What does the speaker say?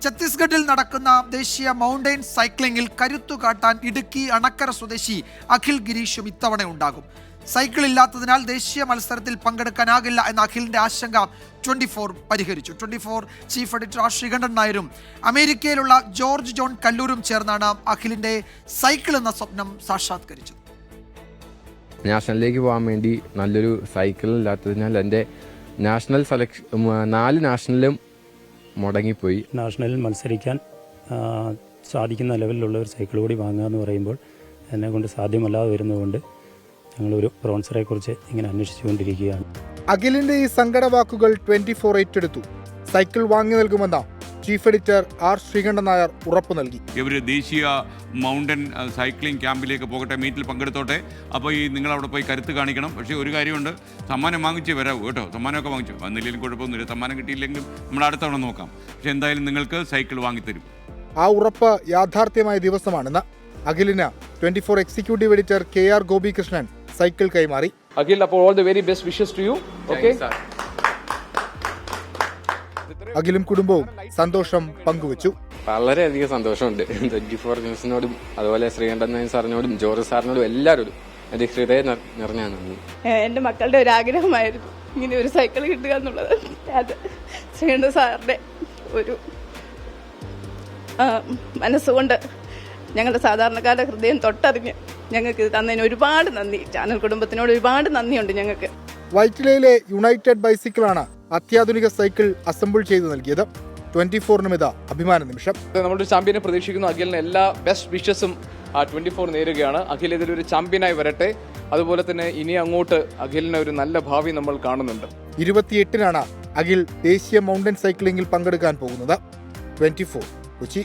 ഛത്തീസ്ഗഡിൽ നടക്കുന്ന ദേശീയ മൗണ്ടൈൻ സൈക്ലിംഗിൽ കരുത്തു കാട്ടാൻ ഇടുക്കി അണക്കര സ്വദേശി അഖിൽ ഗിരീഷും ഇത്തവണ ഉണ്ടാകും. സൈക്കിൾ ഇല്ലാത്തതിനാൽ ദേശീയ മത്സരത്തിൽ പങ്കെടുക്കാനാകില്ല എന്ന അഖിലിന്റെ ആശങ്ക 24 പരിഹരിച്ചു. 24 ചീഫ് എഡിറ്റർ ശ്രീകണ്ഠൻ നായരും അമേരിക്കയിലുള്ള ജോർജ് ജോൺ കല്ലൂരും ചേർന്നാണ് അഖിലിന്റെ സൈക്കിൾ എന്ന സ്വപ്നം സാക്ഷാത്കരിച്ചത്. നാഷണലിലേക്ക് പോകാൻ വേണ്ടി നല്ലൊരു സൈക്കിൾ ഇല്ലാത്തതിനാൽ എൻ്റെ നാഷണൽ 4 നാഷണലും മുടങ്ങിപ്പോയി. നാഷണലിൽ മത്സരിക്കാൻ സാധിക്കുന്ന ലെവലിലുള്ള ഒരു സൈക്കിൾ കൂടി വാങ്ങുക എന്ന് പറയുമ്പോൾ എന്നെ കൊണ്ട് സാധ്യമല്ലാതെ വരുന്നതുകൊണ്ട് ഞങ്ങളൊരു സ്പോൺസറെ കുറിച്ച് ഇങ്ങനെ അന്വേഷിച്ചുകൊണ്ടിരിക്കുകയാണ്. അഖിലിന്റെ ഈ സങ്കടവാക്കുകൾ 24 ഏറ്റെടുത്തു. സൈക്കിൾ വാങ്ങി നൽകുമെന്ന ചീഫ് എഡിറ്റർ ശ്രീകണ്ഠൻ നായർ ഉറപ്പു നൽകി. ഇവർ ദേശീയ മൗണ്ടൻ സൈക്ലിംഗ് ക്യാമ്പിലേക്ക് പോകട്ടെ, മീറ്റിൽ പങ്കെടുത്തോട്ടെ. അപ്പോൾ നിങ്ങൾ അവിടെ പോയി കരുത്ത് കാണിക്കണം. പക്ഷേ ഒരു കാര്യമുണ്ട്, സമ്മാനം വാങ്ങിച്ചേ വരാവൂ കേട്ടോ. സമ്മാനമൊക്കെ വാങ്ങിച്ചു വന്നില്ലെങ്കിലും കുഴപ്പമൊന്നുമില്ല. സമ്മാനം കിട്ടിയില്ലെങ്കിലും നമ്മൾ അടുത്ത തവണ നോക്കാം. പക്ഷേ എന്തായാലും നിങ്ങൾക്ക് സൈക്കിൾ വാങ്ങിത്തരും. ആ ഉറപ്പ് യാഥാർത്ഥ്യമായ ദിവസമാണെന്ന് അഖിലിന് 24 executive editor KR Gopikrishnan cycle കൈമാറി. അഖിൽ, അപ്പോൾ all the very best wishes to you. Okay. അഖിലും കുടുംബവും സന്തോഷം പങ്കുവച്ചു. വളരെയധികം സന്തോഷമുണ്ട്. 24 ന്യൂസിനോടും അതുപോലെ ശ്രീകണ്ഠൻ നായർ സാറിനോടും ജോർജ് സാറിനോടും എല്ലാവരോടും എൻ്റെ ഹൃദയം നിറഞ്ഞ നന്ദി. എൻ്റെ മക്കളുടെ ഒരു ആഗ്രഹമായിരുന്നു ഇങ്ങനെ ഒരു സൈക്കിൾ കിട്ടുക എന്നുള്ളത്. അത് ശ്രീകണ്ഠൻ സാറിൻ്റെ ഒരു മനസ്സുകൊണ്ട് ഞങ്ങളുടെ സാധാരണക്കാരുടെ ഹൃദയം തൊട്ടറിഞ്ഞ് ഞങ്ങൾക്ക് ഇത് തന്നതിന് ഒരുപാട് നന്ദി. ചാനൽ കുടുംബത്തിനോട് ഒരുപാട് നന്ദിയുണ്ട് ഞങ്ങൾക്ക്. വൈറ്റിലയിലെ യുണൈറ്റഡ് ബൈസിക്കിളാണ് അത്യാധുനിക സൈക്കിൾ അസംബിൾ ചെയ്ത് നൽകിയത്. 24-നും ഇത് അഭിമാന നിമിഷം. നമ്മളൊരു ചാമ്പ്യനെ പ്രതീക്ഷിക്കുന്നു. അഖിലിന് എല്ലാ ബെസ്റ്റ് വിഷസും 24 നേരുകയാണ്. അഖിൽ ഇതിലൊരു ചാമ്പ്യനായി വരട്ടെ. അതുപോലെ തന്നെ ഇനി അങ്ങോട്ട് അഖിലിന് ഒരു നല്ല ഭാവി നമ്മൾ കാണുന്നുണ്ട്. 28-നാണ് അഖിൽ ദേശീയ മൗണ്ടൻ സൈക്ലിംഗിൽ പങ്കെടുക്കാൻ പോകുന്നത്. 24 കൊച്ചി.